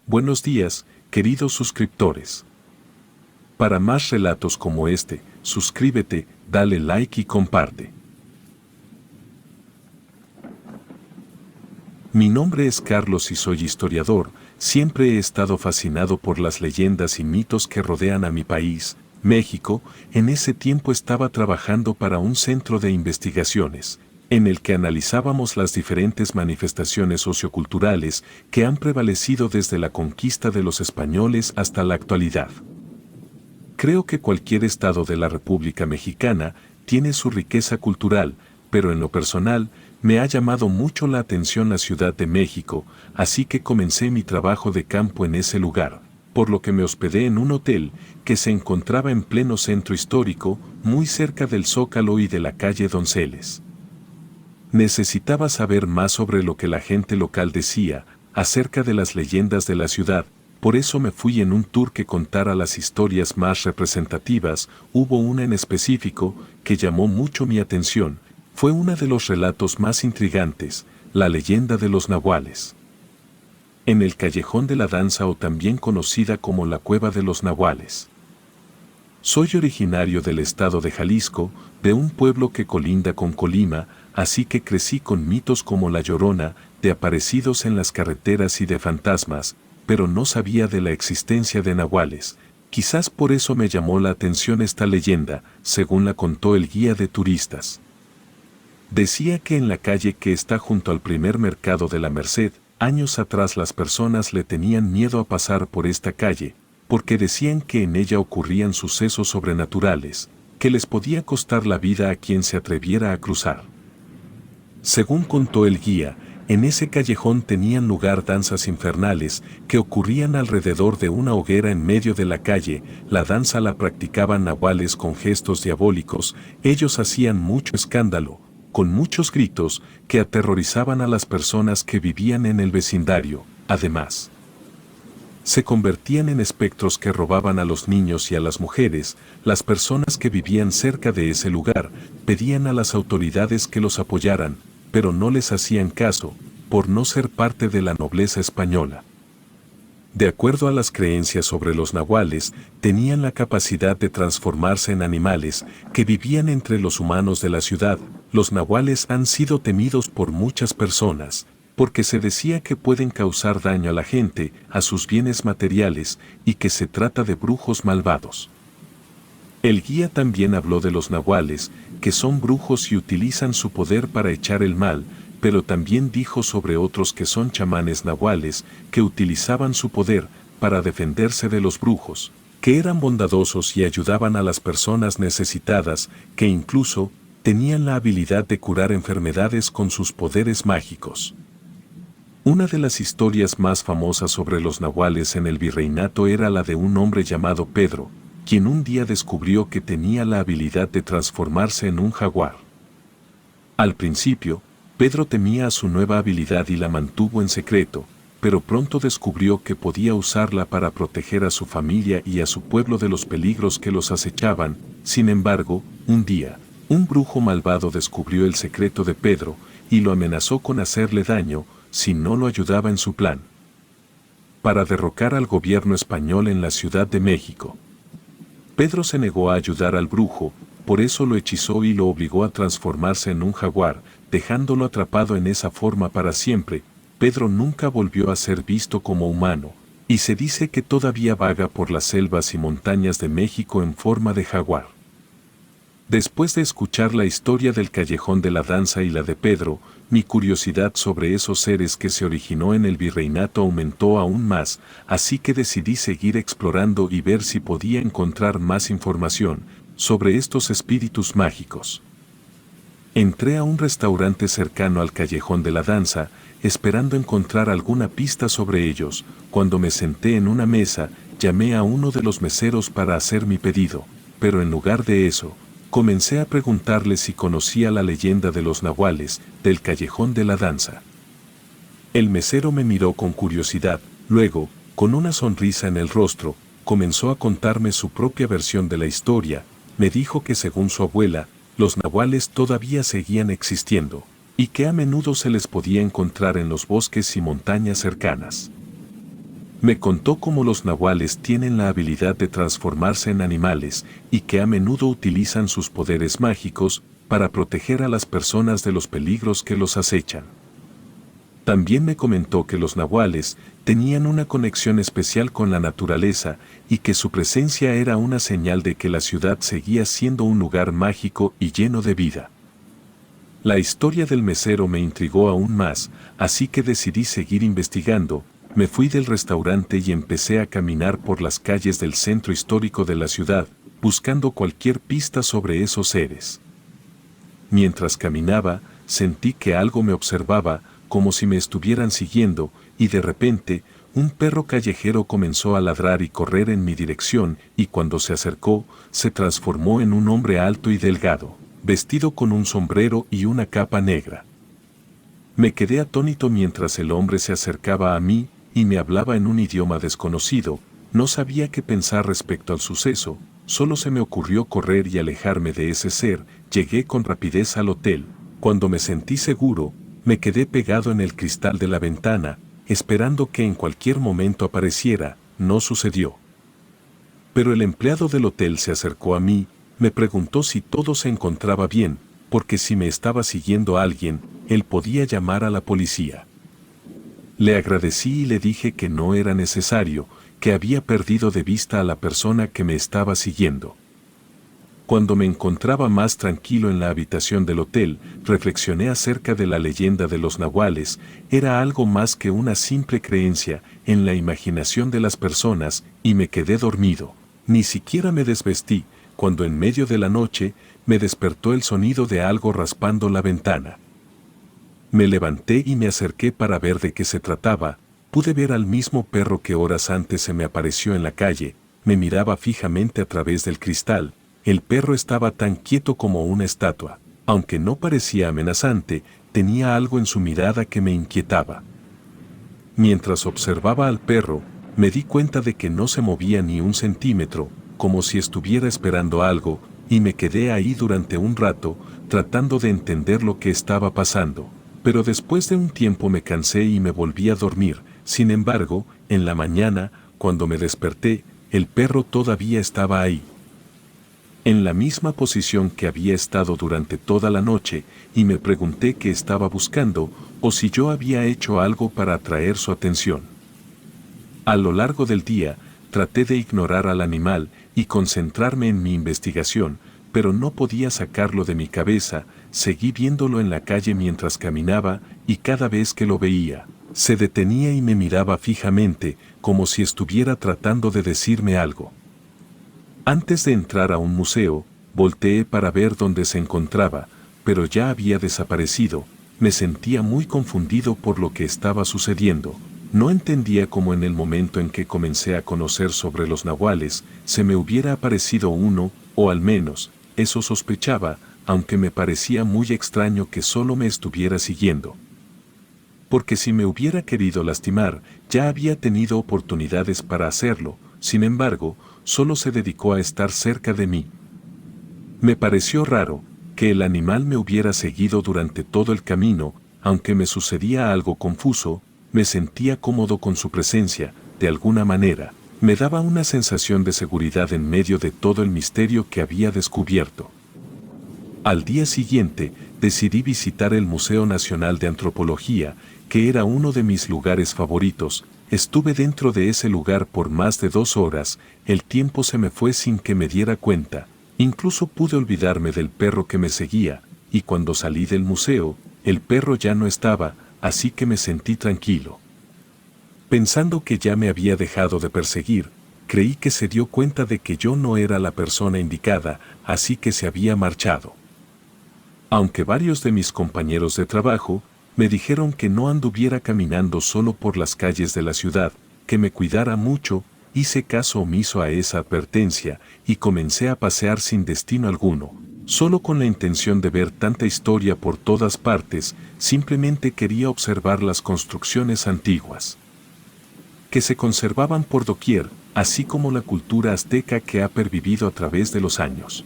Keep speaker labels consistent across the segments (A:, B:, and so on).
A: Buenos días, queridos suscriptores. Para más relatos como este, suscríbete, dale like y comparte. Mi nombre es Carlos y soy historiador. Siempre he estado fascinado por las leyendas y mitos que rodean a mi país, México. En ese tiempo estaba trabajando para un centro de investigaciones, en el que analizábamos las diferentes manifestaciones socioculturales que han prevalecido desde la conquista de los españoles hasta la actualidad. Creo que cualquier estado de la República Mexicana tiene su riqueza cultural, pero en lo personal, me ha llamado mucho la atención la Ciudad de México, así que comencé mi trabajo de campo en ese lugar, por lo que me hospedé en un hotel que se encontraba en pleno centro histórico, muy cerca del Zócalo y de la calle Donceles. Necesitaba saber más sobre lo que la gente local decía acerca de las leyendas de la ciudad. Por eso me fui en un tour que contara las historias más representativas. Hubo una en específico que llamó mucho mi atención. Fue uno de los relatos más intrigantes, la leyenda de los nahuales. En el Callejón de la Danza, o también conocida como la Cueva de los Nahuales. Soy originario del estado de Jalisco, de un pueblo que colinda con Colima, así que crecí con mitos como La Llorona, de aparecidos en las carreteras y de fantasmas, pero no sabía de la existencia de nahuales. Quizás por eso me llamó la atención esta leyenda, según la contó el guía de turistas. Decía que en la calle que está junto al primer mercado de la Merced, años atrás las personas le tenían miedo a pasar por esta calle, porque decían que en ella ocurrían sucesos sobrenaturales, que les podía costar la vida a quien se atreviera a cruzar. Según contó el guía, en ese callejón tenían lugar danzas infernales que ocurrían alrededor de una hoguera en medio de la calle. La danza la practicaban nahuales con gestos diabólicos. Ellos hacían mucho escándalo, con muchos gritos que aterrorizaban a las personas que vivían en el vecindario. Además, se convertían en espectros que robaban a los niños y a las mujeres. Las personas que vivían cerca de ese lugar pedían a las autoridades que los apoyaran, pero no les hacían caso, por no ser parte de la nobleza española. De acuerdo a las creencias sobre los nahuales, tenían la capacidad de transformarse en animales que vivían entre los humanos de la ciudad. Los nahuales han sido temidos por muchas personas, porque se decía que pueden causar daño a la gente, a sus bienes materiales, y que se trata de brujos malvados. El guía también habló de los nahuales, que son brujos y utilizan su poder para echar el mal, pero también dijo sobre otros que son chamanes nahuales, que utilizaban su poder para defenderse de los brujos, que eran bondadosos y ayudaban a las personas necesitadas, que incluso tenían la habilidad de curar enfermedades con sus poderes mágicos. Una de las historias más famosas sobre los nahuales en el virreinato era la de un hombre llamado Pedro, quien un día descubrió que tenía la habilidad de transformarse en un jaguar. Al principio, Pedro temía a su nueva habilidad y la mantuvo en secreto, pero pronto descubrió que podía usarla para proteger a su familia y a su pueblo de los peligros que los acechaban. Sin embargo, un día, un brujo malvado descubrió el secreto de Pedro y lo amenazó con hacerle daño si no lo ayudaba en su plan para derrocar al gobierno español en la Ciudad de México. Pedro se negó a ayudar al brujo, por eso lo hechizó y lo obligó a transformarse en un jaguar, dejándolo atrapado en esa forma para siempre. Pedro nunca volvió a ser visto como humano, y se dice que todavía vaga por las selvas y montañas de México en forma de jaguar. Después de escuchar la historia del Callejón de la Danza y la de Pedro, mi curiosidad sobre esos seres que se originó en el virreinato aumentó aún más, así que decidí seguir explorando y ver si podía encontrar más información sobre estos espíritus mágicos. Entré a un restaurante cercano al Callejón de la Danza, esperando encontrar alguna pista sobre ellos. Cuando me senté en una mesa, llamé a uno de los meseros para hacer mi pedido, pero en lugar de eso, comencé a preguntarle si conocía la leyenda de los nahuales, del Callejón de la Danza. El mesero me miró con curiosidad, luego, con una sonrisa en el rostro, comenzó a contarme su propia versión de la historia. Me dijo que según su abuela, los nahuales todavía seguían existiendo, y que a menudo se les podía encontrar en los bosques y montañas cercanas. Me contó cómo los nahuales tienen la habilidad de transformarse en animales y que a menudo utilizan sus poderes mágicos para proteger a las personas de los peligros que los acechan. También me comentó que los nahuales tenían una conexión especial con la naturaleza y que su presencia era una señal de que la ciudad seguía siendo un lugar mágico y lleno de vida. La historia del mesero me intrigó aún más, así que decidí seguir investigando. Me fui del restaurante y empecé a caminar por las calles del centro histórico de la ciudad, buscando cualquier pista sobre esos seres. Mientras caminaba, sentí que algo me observaba, como si me estuvieran siguiendo, y de repente, un perro callejero comenzó a ladrar y correr en mi dirección, y cuando se acercó, se transformó en un hombre alto y delgado, vestido con un sombrero y una capa negra. Me quedé atónito mientras el hombre se acercaba a mí, y me hablaba en un idioma desconocido. No sabía qué pensar respecto al suceso, solo se me ocurrió correr y alejarme de ese ser. Llegué con rapidez al hotel. Cuando me sentí seguro, me quedé pegado en el cristal de la ventana, esperando que en cualquier momento apareciera. No sucedió. Pero el empleado del hotel se acercó a mí, me preguntó si todo se encontraba bien, porque si me estaba siguiendo alguien, él podía llamar a la policía. Le agradecí y le dije que no era necesario, que había perdido de vista a la persona que me estaba siguiendo. Cuando me encontraba más tranquilo en la habitación del hotel, reflexioné acerca de la leyenda de los nahuales. Era algo más que una simple creencia en la imaginación de las personas, y me quedé dormido. Ni siquiera me desvestí, cuando en medio de la noche me despertó el sonido de algo raspando la ventana. Me levanté y me acerqué para ver de qué se trataba. Pude ver al mismo perro que horas antes se me apareció en la calle. Me miraba fijamente a través del cristal. El perro estaba tan quieto como una estatua. Aunque no parecía amenazante, tenía algo en su mirada que me inquietaba. Mientras observaba al perro, me di cuenta de que no se movía ni un centímetro, como si estuviera esperando algo, y me quedé ahí durante un rato, tratando de entender lo que estaba pasando. Pero después de un tiempo me cansé y me volví a dormir. Sin embargo, en la mañana, cuando me desperté, el perro todavía estaba ahí, en la misma posición que había estado durante toda la noche, y me pregunté qué estaba buscando, o si yo había hecho algo para atraer su atención. A lo largo del día, traté de ignorar al animal y concentrarme en mi investigación, pero no podía sacarlo de mi cabeza. Seguí viéndolo en la calle mientras caminaba, y cada vez que lo veía, se detenía y me miraba fijamente, como si estuviera tratando de decirme algo. Antes de entrar a un museo, volteé para ver dónde se encontraba, pero ya había desaparecido. Me sentía muy confundido por lo que estaba sucediendo. No entendía cómo en el momento en que comencé a conocer sobre los nahuales, se me hubiera aparecido uno, o al menos, eso sospechaba, aunque me parecía muy extraño que solo me estuviera siguiendo. Porque si me hubiera querido lastimar, ya había tenido oportunidades para hacerlo. Sin embargo, solo se dedicó a estar cerca de mí. Me pareció raro que el animal me hubiera seguido durante todo el camino. Aunque me sucedía algo confuso, me sentía cómodo con su presencia. De alguna manera, me daba una sensación de seguridad en medio de todo el misterio que había descubierto. Al día siguiente, decidí visitar el Museo Nacional de Antropología, que era uno de mis lugares favoritos. Estuve dentro de ese lugar por más de 2 horas. El tiempo se me fue sin que me diera cuenta. Incluso pude olvidarme del perro que me seguía, y cuando salí del museo, el perro ya no estaba, así que me sentí tranquilo. Pensando que ya me había dejado de perseguir, creí que se dio cuenta de que yo no era la persona indicada, así que se había marchado. Aunque varios de mis compañeros de trabajo me dijeron que no anduviera caminando solo por las calles de la ciudad, que me cuidara mucho, hice caso omiso a esa advertencia y comencé a pasear sin destino alguno, solo con la intención de ver tanta historia por todas partes. Simplemente quería observar las construcciones antiguas que se conservaban por doquier, así como la cultura azteca que ha pervivido a través de los años.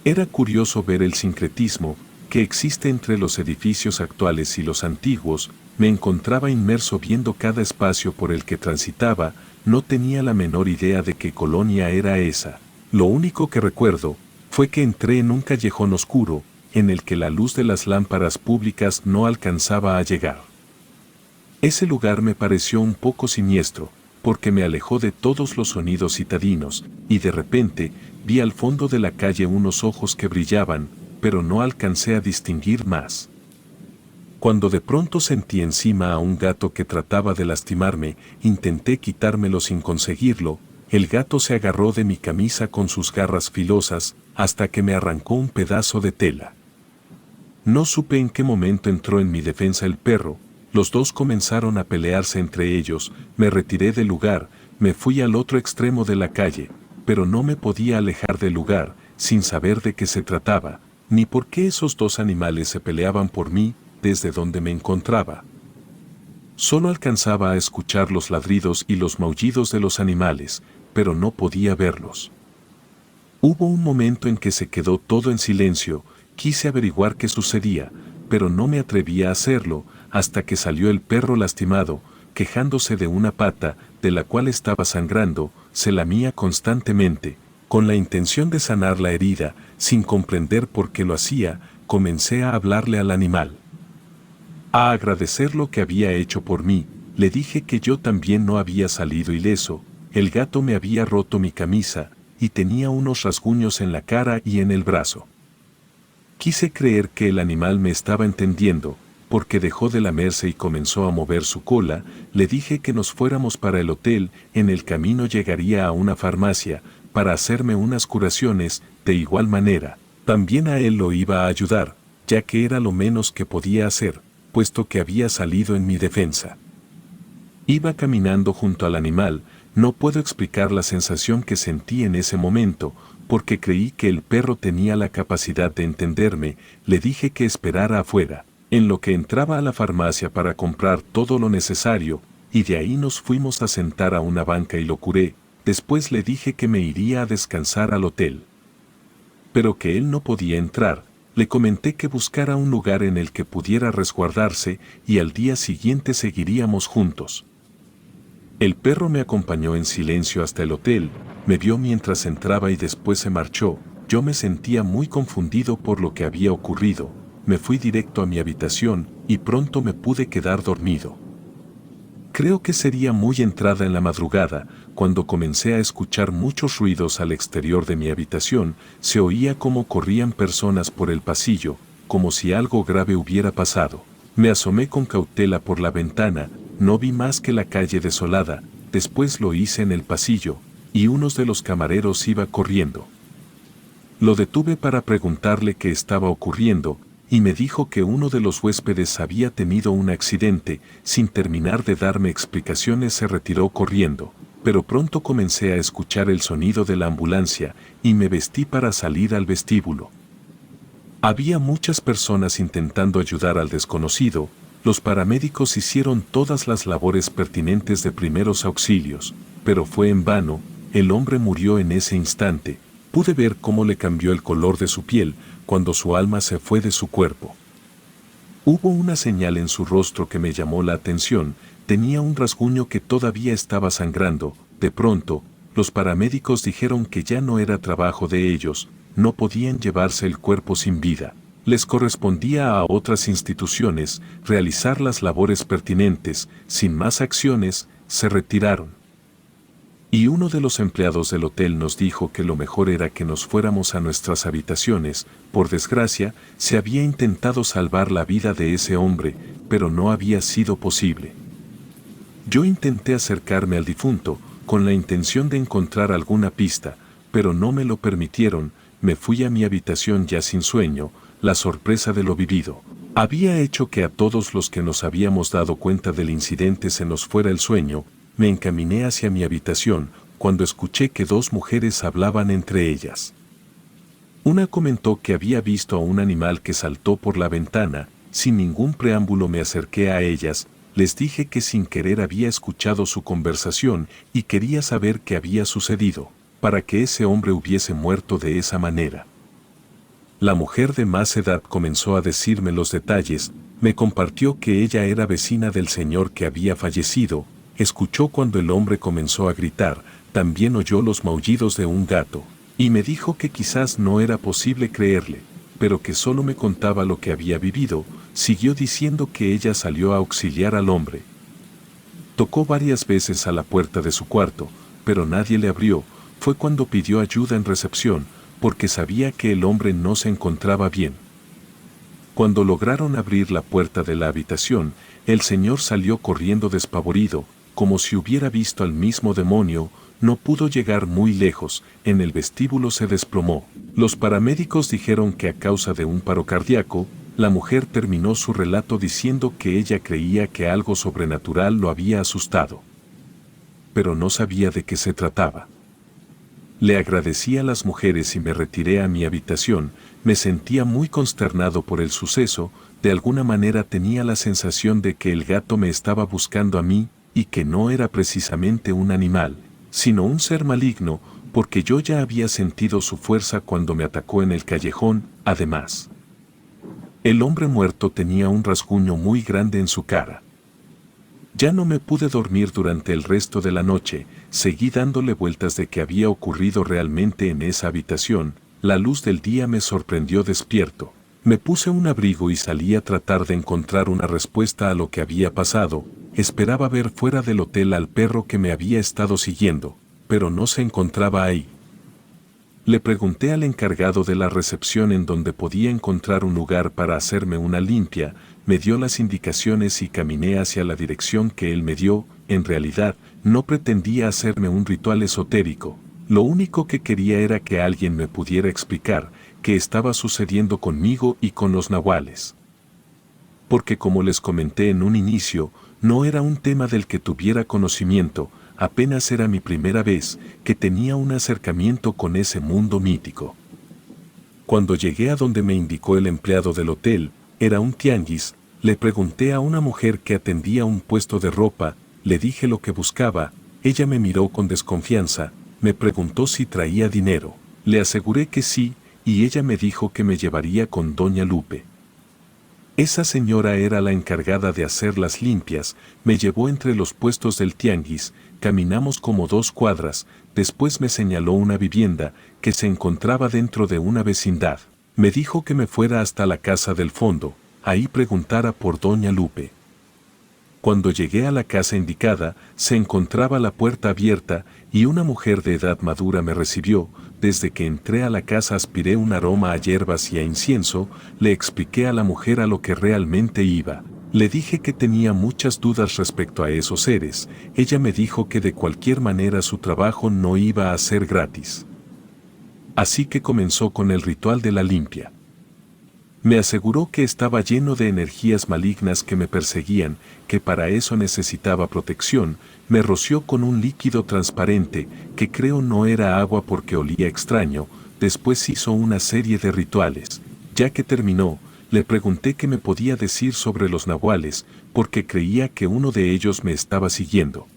A: Era curioso ver el sincretismo que existe entre los edificios actuales y los antiguos. Me encontraba inmerso viendo cada espacio por el que transitaba, no tenía la menor idea de qué colonia era esa. Lo único que recuerdo fue que entré en un callejón oscuro, en el que la luz de las lámparas públicas no alcanzaba a llegar. Ese lugar me pareció un poco siniestro, porque me alejó de todos los sonidos citadinos, y de repente vi al fondo de la calle unos ojos que brillaban, pero no alcancé a distinguir más. Cuando de pronto sentí encima a un gato que trataba de lastimarme, intenté quitármelo sin conseguirlo. El gato se agarró de mi camisa con sus garras filosas, hasta que me arrancó un pedazo de tela. No supe en qué momento entró en mi defensa el perro. Los dos comenzaron a pelearse entre ellos, me retiré del lugar, me fui al otro extremo de la calle, pero no me podía alejar del lugar, sin saber de qué se trataba, ni por qué esos dos animales se peleaban por mí, desde donde me encontraba. Solo alcanzaba a escuchar los ladridos y los maullidos de los animales, pero no podía verlos. Hubo un momento en que se quedó todo en silencio, quise averiguar qué sucedía, pero no me atrevía a hacerlo, hasta que salió el perro lastimado, quejándose de una pata, de la cual estaba sangrando, se lamía constantemente. Con la intención de sanar la herida, sin comprender por qué lo hacía, comencé a hablarle al animal. A agradecer lo que había hecho por mí, le dije que yo también no había salido ileso, el gato me había roto mi camisa, y tenía unos rasguños en la cara y en el brazo. Quise creer que el animal me estaba entendiendo, porque dejó de lamerse y comenzó a mover su cola. Le dije que nos fuéramos para el hotel, en el camino llegaría a una farmacia, para hacerme unas curaciones. De igual manera, también a él lo iba a ayudar, ya que era lo menos que podía hacer, puesto que había salido en mi defensa. Iba caminando junto al animal, no puedo explicar la sensación que sentí en ese momento, porque creí que el perro tenía la capacidad de entenderme. Le dije que esperara afuera, en lo que entraba a la farmacia para comprar todo lo necesario, y de ahí nos fuimos a sentar a una banca y lo curé. Después le dije que me iría a descansar al hotel, pero que él no podía entrar. Le comenté que buscara un lugar en el que pudiera resguardarse, y al día siguiente seguiríamos juntos. El perro me acompañó en silencio hasta el hotel, me vio mientras entraba y después se marchó. Yo me sentía muy confundido por lo que había ocurrido. Me fui directo a mi habitación, y pronto me pude quedar dormido. Creo que sería muy entrada en la madrugada, cuando comencé a escuchar muchos ruidos al exterior de mi habitación. Se oía cómo corrían personas por el pasillo, como si algo grave hubiera pasado. Me asomé con cautela por la ventana, no vi más que la calle desolada. Después lo hice en el pasillo, y uno de los camareros iba corriendo. Lo detuve para preguntarle qué estaba ocurriendo, y me dijo que uno de los huéspedes había tenido un accidente. Sin terminar de darme explicaciones se retiró corriendo, pero pronto comencé a escuchar el sonido de la ambulancia, y me vestí para salir al vestíbulo. Había muchas personas intentando ayudar al desconocido. Los paramédicos hicieron todas las labores pertinentes de primeros auxilios, pero fue en vano. El hombre murió en ese instante. Pude ver cómo le cambió el color de su piel cuando su alma se fue de su cuerpo. Hubo una señal en su rostro que me llamó la atención. Tenía un rasguño que todavía estaba sangrando. De pronto, los paramédicos dijeron que ya no era trabajo de ellos, no podían llevarse el cuerpo sin vida. Les correspondía a otras instituciones realizar las labores pertinentes. Sin más acciones, se retiraron. Y uno de los empleados del hotel nos dijo que lo mejor era que nos fuéramos a nuestras habitaciones. Por desgracia, se había intentado salvar la vida de ese hombre, pero no había sido posible. Yo intenté acercarme al difunto, con la intención de encontrar alguna pista, pero no me lo permitieron. Me fui a mi habitación ya sin sueño. La sorpresa de lo vivido había hecho que a todos los que nos habíamos dado cuenta del incidente se nos fuera el sueño. Me encaminé hacia mi habitación, cuando escuché que dos mujeres hablaban entre ellas. Una comentó que había visto a un animal que saltó por la ventana. Sin ningún preámbulo me acerqué a ellas, les dije que sin querer había escuchado su conversación y quería saber qué había sucedido, para que ese hombre hubiese muerto de esa manera. La mujer de más edad comenzó a decirme los detalles. Me compartió que ella era vecina del señor que había fallecido, escuchó cuando el hombre comenzó a gritar, también oyó los maullidos de un gato, y me dijo que quizás no era posible creerle, pero que solo me contaba lo que había vivido. Siguió diciendo que ella salió a auxiliar al hombre. Tocó varias veces a la puerta de su cuarto, pero nadie le abrió. Fue cuando pidió ayuda en recepción, porque sabía que el hombre no se encontraba bien. Cuando lograron abrir la puerta de la habitación, el señor salió corriendo despavorido, como si hubiera visto al mismo demonio. No pudo llegar muy lejos, en el vestíbulo se desplomó. Los paramédicos dijeron que a causa de un paro cardíaco, la mujer terminó su relato diciendo que ella creía que algo sobrenatural lo había asustado. Pero no sabía de qué se trataba. Le agradecí a las mujeres y me retiré a mi habitación. Me sentía muy consternado por el suceso, de alguna manera tenía la sensación de que el gato me estaba buscando a mí, y que no era precisamente un animal, sino un ser maligno, porque yo ya había sentido su fuerza cuando me atacó en el callejón. Además, el hombre muerto tenía un rasguño muy grande en su cara. Ya no me pude dormir durante el resto de la noche, seguí dándole vueltas de qué había ocurrido realmente en esa habitación. La luz del día me sorprendió despierto. Me puse un abrigo y salí a tratar de encontrar una respuesta a lo que había pasado. Esperaba ver fuera del hotel al perro que me había estado siguiendo, pero no se encontraba ahí. Le pregunté al encargado de la recepción en donde podía encontrar un lugar para hacerme una limpia. Me dio las indicaciones y caminé hacia la dirección que él me dio. En realidad, no pretendía hacerme un ritual esotérico. Lo único que quería era que alguien me pudiera explicar qué estaba sucediendo conmigo y con los nahuales. Porque como les comenté en un inicio, no era un tema del que tuviera conocimiento, apenas era mi primera vez que tenía un acercamiento con ese mundo mítico. Cuando llegué a donde me indicó el empleado del hotel, era un tianguis. Le pregunté a una mujer que atendía un puesto de ropa, le dije lo que buscaba. Ella me miró con desconfianza, me preguntó si traía dinero. Le aseguré que sí, y ella me dijo que me llevaría con doña Lupe. Esa señora era la encargada de hacer las limpias. Me llevó entre los puestos del tianguis, caminamos como 2 cuadras, después me señaló una vivienda que se encontraba dentro de una vecindad. Me dijo que me fuera hasta la casa del fondo, ahí preguntara por doña Lupe. Cuando llegué a la casa indicada, se encontraba la puerta abierta y una mujer de edad madura me recibió. Desde que entré a la casa aspiré un aroma a hierbas y a incienso. Le expliqué a la mujer a lo que realmente iba. Le dije que tenía muchas dudas respecto a esos seres. Ella me dijo que de cualquier manera su trabajo no iba a ser gratis. Así que comenzó con el ritual de la limpia. Me aseguró que estaba lleno de energías malignas que me perseguían, que para eso necesitaba protección. Me roció con un líquido transparente, que creo no era agua porque olía extraño. Después hizo una serie de rituales. Ya que terminó, le pregunté qué me podía decir sobre los nahuales, porque creía que uno de ellos me estaba siguiendo.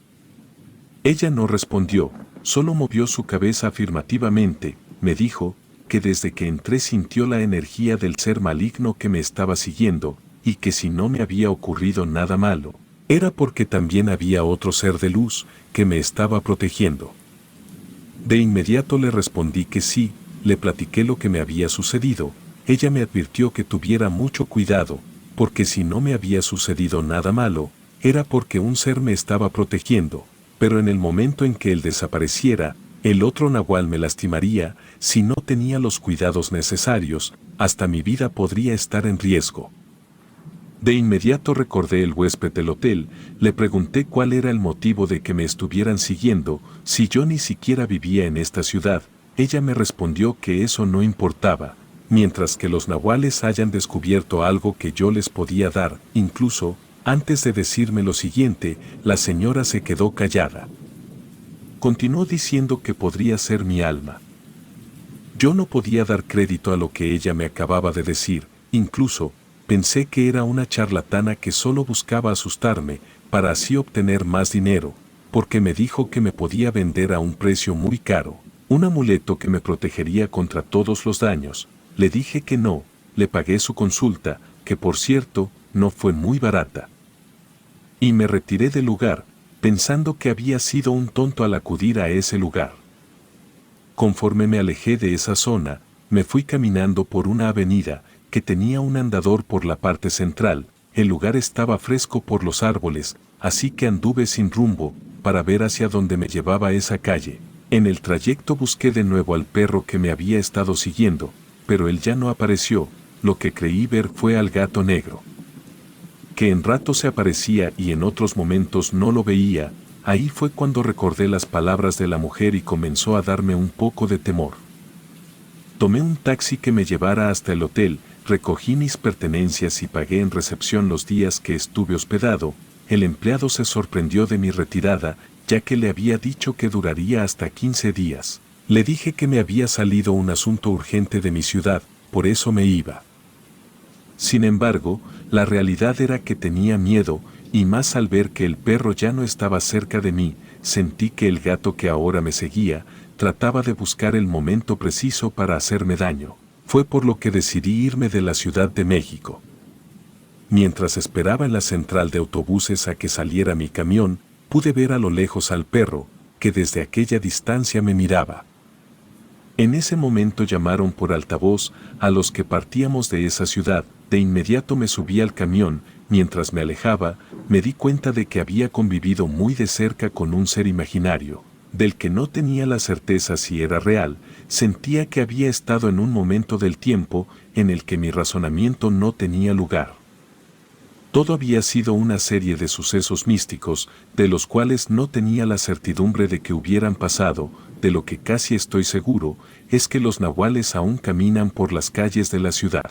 A: Ella no respondió, solo movió su cabeza afirmativamente. Me dijo que desde que entré sintió la energía del ser maligno que me estaba siguiendo, y que si no me había ocurrido nada malo, era porque también había otro ser de luz que me estaba protegiendo. De inmediato le respondí que sí, le platiqué lo que me había sucedido. Ella me advirtió que tuviera mucho cuidado, porque si no me había sucedido nada malo, era porque un ser me estaba protegiendo, pero en el momento en que él desapareciera, el otro nahual me lastimaría. Si no tenía los cuidados necesarios, hasta mi vida podría estar en riesgo. De inmediato recordé el huésped del hotel, le pregunté cuál era el motivo de que me estuvieran siguiendo, si yo ni siquiera vivía en esta ciudad. Ella me respondió que eso no importaba, mientras que los nahuales hayan descubierto algo que yo les podía dar. Incluso, antes de decirme lo siguiente, la señora se quedó callada. Continuó diciendo que podría ser mi alma. Yo no podía dar crédito a lo que ella me acababa de decir. Incluso, pensé que era una charlatana que solo buscaba asustarme, para así obtener más dinero, porque me dijo que me podía vender a un precio muy caro, un amuleto que me protegería contra todos los daños. Le dije que no, le pagué su consulta, que por cierto, no fue muy barata. Y me retiré del lugar, pensando que había sido un tonto al acudir a ese lugar. Conforme me alejé de esa zona, me fui caminando por una avenida que tenía un andador por la parte central. El lugar estaba fresco por los árboles, así que anduve sin rumbo para ver hacia dónde me llevaba esa calle. En el trayecto busqué de nuevo al perro que me había estado siguiendo, pero él ya no apareció. Lo que creí ver fue al gato negro, que en ratos se aparecía y en otros momentos no lo veía. Ahí fue cuando recordé las palabras de la mujer y comenzó a darme un poco de temor. Tomé un taxi que me llevara hasta el hotel, recogí mis pertenencias y pagué en recepción los días que estuve hospedado. El empleado se sorprendió de mi retirada, ya que le había dicho que duraría hasta 15 días. Le dije que me había salido un asunto urgente de mi ciudad, por eso me iba. Sin embargo, la realidad era que tenía miedo, y más al ver que el perro ya no estaba cerca de mí, sentí que el gato que ahora me seguía, trataba de buscar el momento preciso para hacerme daño. Fue por lo que decidí irme de la Ciudad de México. Mientras esperaba en la central de autobuses a que saliera mi camión, pude ver a lo lejos al perro, que desde aquella distancia me miraba. En ese momento llamaron por altavoz a los que partíamos de esa ciudad. De inmediato me subí al camión. Mientras me alejaba, me di cuenta de que había convivido muy de cerca con un ser imaginario, del que no tenía la certeza si era real. Sentía que había estado en un momento del tiempo en el que mi razonamiento no tenía lugar. Todo había sido una serie de sucesos místicos, de los cuales no tenía la certidumbre de que hubieran pasado. De lo que casi estoy seguro, es que los nahuales aún caminan por las calles de la ciudad.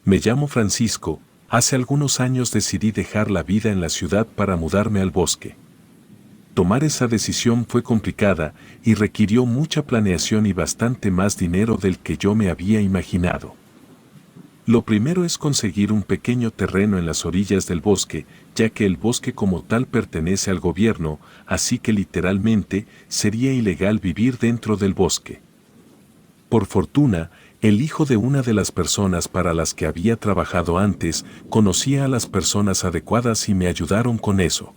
A: Me llamo Francisco. Hace algunos años decidí dejar la vida en la ciudad para mudarme al bosque. Tomar esa decisión fue complicada y requirió mucha planeación y bastante más dinero del que yo me había imaginado. Lo primero es conseguir un pequeño terreno en las orillas del bosque, ya que el bosque como tal pertenece al gobierno, así que literalmente sería ilegal vivir dentro del bosque. Por fortuna, el hijo de una de las personas para las que había trabajado antes conocía a las personas adecuadas y me ayudaron con eso.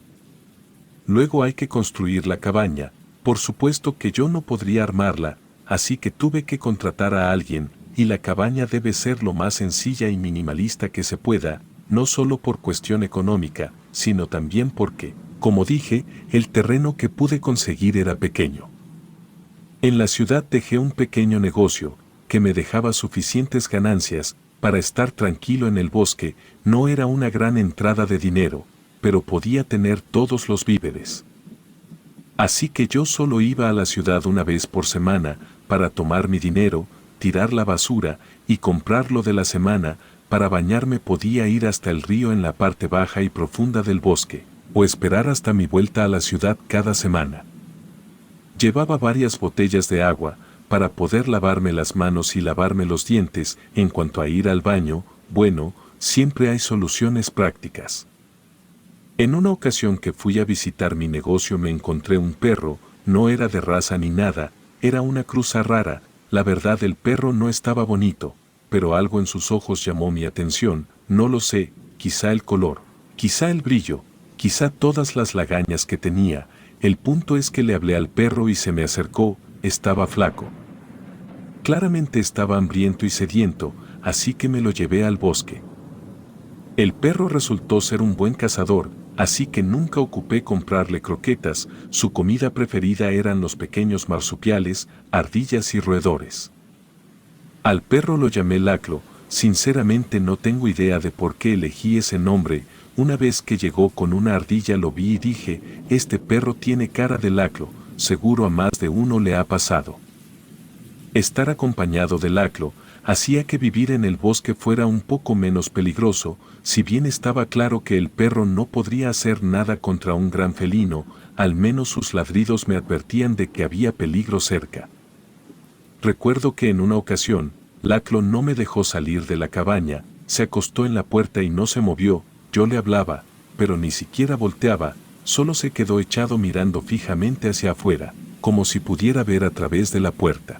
A: Luego hay que construir la cabaña. Por supuesto que yo no podría armarla, así que tuve que contratar a alguien, y la cabaña debe ser lo más sencilla y minimalista que se pueda, no solo por cuestión económica, sino también porque, como dije, el terreno que pude conseguir era pequeño. En la ciudad dejé un pequeño negocio, que me dejaba suficientes ganancias para estar tranquilo en el bosque. No era una gran entrada de dinero, pero podía tener todos los víveres. Así que yo solo iba a la ciudad una vez por semana para tomar mi dinero, tirar la basura y comprar lo de la semana. Para bañarme podía ir hasta el río en la parte baja y profunda del bosque, o esperar hasta mi vuelta a la ciudad cada semana. Llevaba varias botellas de agua para poder lavarme las manos y lavarme los dientes. En cuanto a ir al baño, bueno, siempre hay soluciones prácticas. En una ocasión que fui a visitar mi negocio me encontré un perro. No era de raza ni nada, era una cruza rara. La verdad, el perro no estaba bonito, pero algo en sus ojos llamó mi atención. No lo sé, quizá el color, quizá el brillo, quizá todas las lagañas que tenía. El punto es que le hablé al perro y se me acercó. Estaba flaco. Claramente estaba hambriento y sediento, así que me lo llevé al bosque. El perro resultó ser un buen cazador, así que nunca ocupé comprarle croquetas. Su comida preferida eran los pequeños marsupiales, ardillas y roedores. Al perro lo llamé Laclo. Sinceramente no tengo idea de por qué elegí ese nombre. Una vez que llegó con una ardilla lo vi y dije, este perro tiene cara de Laclo, seguro a más de uno le ha pasado. Estar acompañado de Laclo hacía que vivir en el bosque fuera un poco menos peligroso. Si bien estaba claro que el perro no podría hacer nada contra un gran felino, al menos sus ladridos me advertían de que había peligro cerca. Recuerdo que en una ocasión, Laclo no me dejó salir de la cabaña, se acostó en la puerta y no se movió. Yo le hablaba, pero ni siquiera volteaba, solo se quedó echado mirando fijamente hacia afuera. como si pudiera ver a través de la puerta.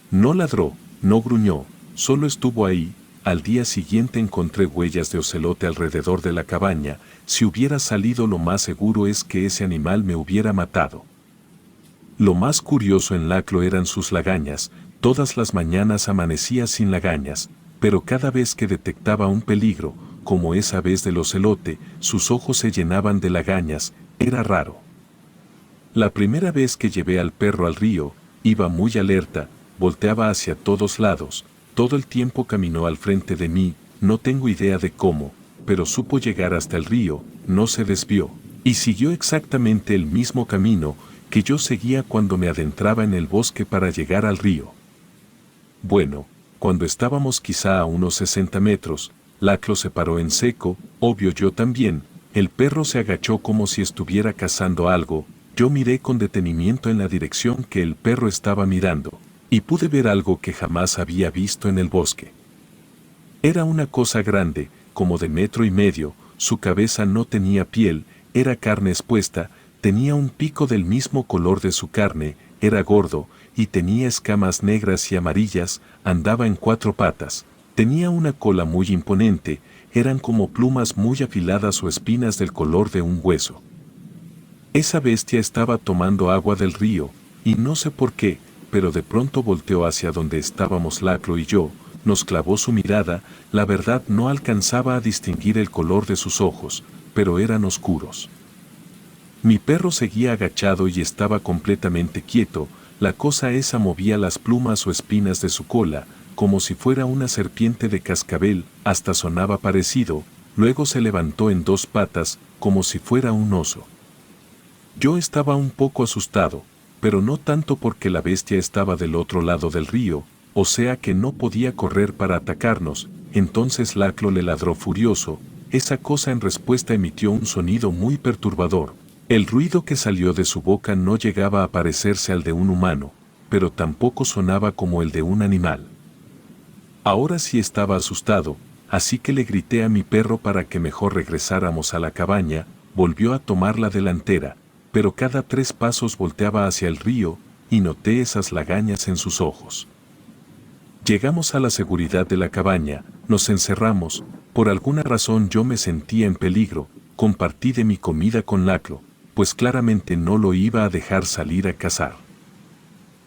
A: No ladró, no gruñó, solo estuvo ahí. Al día siguiente encontré huellas de ocelote alrededor de la cabaña. Si hubiera salido, lo más seguro es que ese animal me hubiera matado. Lo más curioso en Laclo eran sus lagañas. Todas las mañanas amanecía sin lagañas, pero cada vez que detectaba un peligro, como esa vez del ocelote, sus ojos se llenaban de lagañas. Era raro. La primera vez que llevé al perro al río, iba muy alerta, volteaba hacia todos lados, todo el tiempo caminó al frente de mí, no tengo idea de cómo, pero supo llegar hasta el río, no se desvió, y siguió exactamente el mismo camino que yo seguía cuando me adentraba en el bosque para llegar al río. Bueno, cuando estábamos quizá a unos 60 metros, Laclo se paró en seco, obvio yo también, el perro se agachó como si estuviera cazando algo, yo miré con detenimiento en la dirección que el perro estaba mirando, y pude ver algo que jamás había visto en el bosque. Era una cosa grande, como de 1,5 metros, su cabeza no tenía piel, era carne expuesta, tenía un pico del mismo color de su carne, era gordo, y tenía escamas negras y amarillas, andaba en 4 patas, tenía una cola muy imponente, eran como plumas muy afiladas o espinas del color de un hueso. Esa bestia estaba tomando agua del río, y no sé por qué, pero de pronto volteó hacia donde estábamos Laclo y yo, nos clavó su mirada, la verdad no alcanzaba a distinguir el color de sus ojos, pero eran oscuros. Mi perro seguía agachado y estaba completamente quieto, la cosa esa movía las plumas o espinas de su cola, como si fuera una serpiente de cascabel, hasta sonaba parecido, luego se levantó en 2 patas, como si fuera un oso. Yo estaba un poco asustado, pero no tanto porque la bestia estaba del otro lado del río, o sea que no podía correr para atacarnos. Entonces Laclo le ladró furioso, esa cosa en respuesta emitió un sonido muy perturbador. El ruido que salió de su boca no llegaba a parecerse al de un humano, pero tampoco sonaba como el de un animal. Ahora sí estaba asustado, así que le grité a mi perro para que mejor regresáramos a la cabaña, volvió a tomar la delantera, pero cada 3 pasos volteaba hacia el río, y noté esas lagañas en sus ojos. Llegamos a la seguridad de la cabaña, nos encerramos, por alguna razón yo me sentía en peligro, compartí de mi comida con Laclo, pues claramente no lo iba a dejar salir a cazar.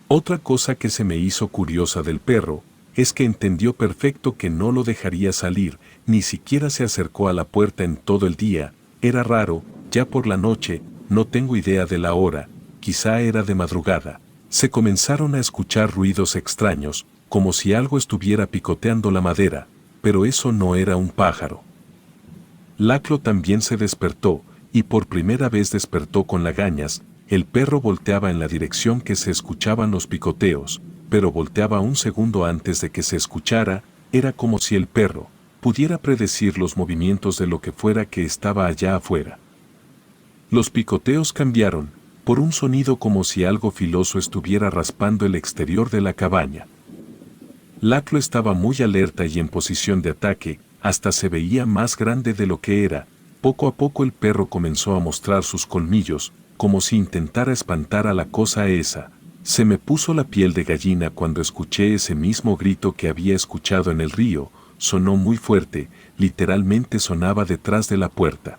A: Otra cosa que se me hizo curiosa del perro, es que entendió perfecto que no lo dejaría salir, ni siquiera se acercó a la puerta en todo el día, era raro, ya por la noche, no tengo idea de la hora, quizá era de madrugada, se comenzaron a escuchar ruidos extraños, como si algo estuviera picoteando la madera, pero eso no era un pájaro. Laclo también se despertó, y por primera vez despertó con lagañas, el perro volteaba en la dirección que se escuchaban los picoteos, pero volteaba un segundo antes de que se escuchara, era como si el perro pudiera predecir los movimientos de lo que fuera que estaba allá afuera. Los picoteos cambiaron, por un sonido como si algo filoso estuviera raspando el exterior de la cabaña. Laclo estaba muy alerta y en posición de ataque, hasta se veía más grande de lo que era. Poco a poco el perro comenzó a mostrar sus colmillos, como si intentara espantar a la cosa esa. Se me puso la piel de gallina cuando escuché ese mismo grito que había escuchado en el río, sonó muy fuerte, literalmente sonaba detrás de la puerta.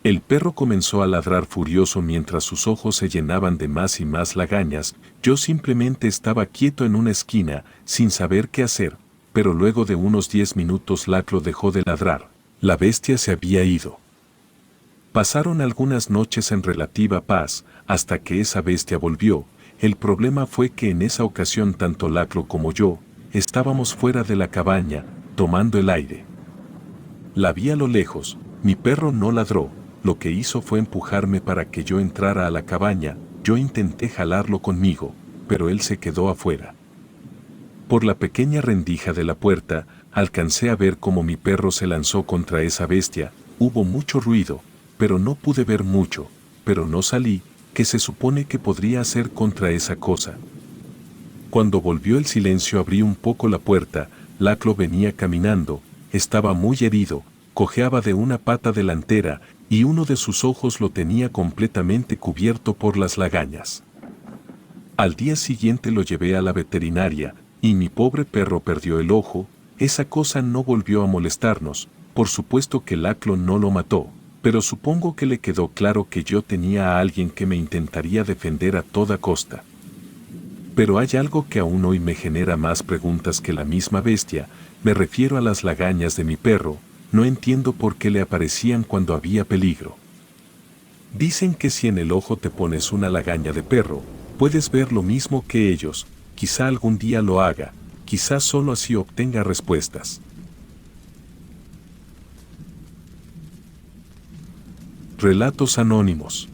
A: El perro comenzó a ladrar furioso mientras sus ojos se llenaban de más y más lagañas, yo simplemente estaba quieto en una esquina, sin saber qué hacer, pero luego de unos 10 minutos Laclo dejó de ladrar, la bestia se había ido. Pasaron algunas noches en relativa paz, hasta que esa bestia volvió. El problema fue que en esa ocasión tanto Laclo como yo, estábamos fuera de la cabaña, tomando el aire. La vi a lo lejos, mi perro no ladró, lo que hizo fue empujarme para que yo entrara a la cabaña, yo intenté jalarlo conmigo, pero él se quedó afuera. Por la pequeña rendija de la puerta, alcancé a ver cómo mi perro se lanzó contra esa bestia, hubo mucho ruido, pero no pude ver mucho, pero no salí, que se supone que podría hacer contra esa cosa. Cuando volvió el silencio abrí un poco la puerta, Laclo venía caminando, estaba muy herido, cojeaba de una pata delantera, y uno de sus ojos lo tenía completamente cubierto por las lagañas. Al día siguiente lo llevé a la veterinaria, y mi pobre perro perdió el ojo. Esa cosa no volvió a molestarnos. Por supuesto que Lachlan no lo mató, pero supongo que le quedó claro que yo tenía a alguien que me intentaría defender a toda costa. Pero hay algo que aún hoy me genera más preguntas que la misma bestia. Me refiero a las lagañas de mi perro. No entiendo por qué le aparecían cuando había peligro. Dicen que si en el ojo te pones una lagaña de perro, puedes ver lo mismo que ellos. Quizá algún día lo haga, quizá solo así obtenga respuestas. Relatos anónimos.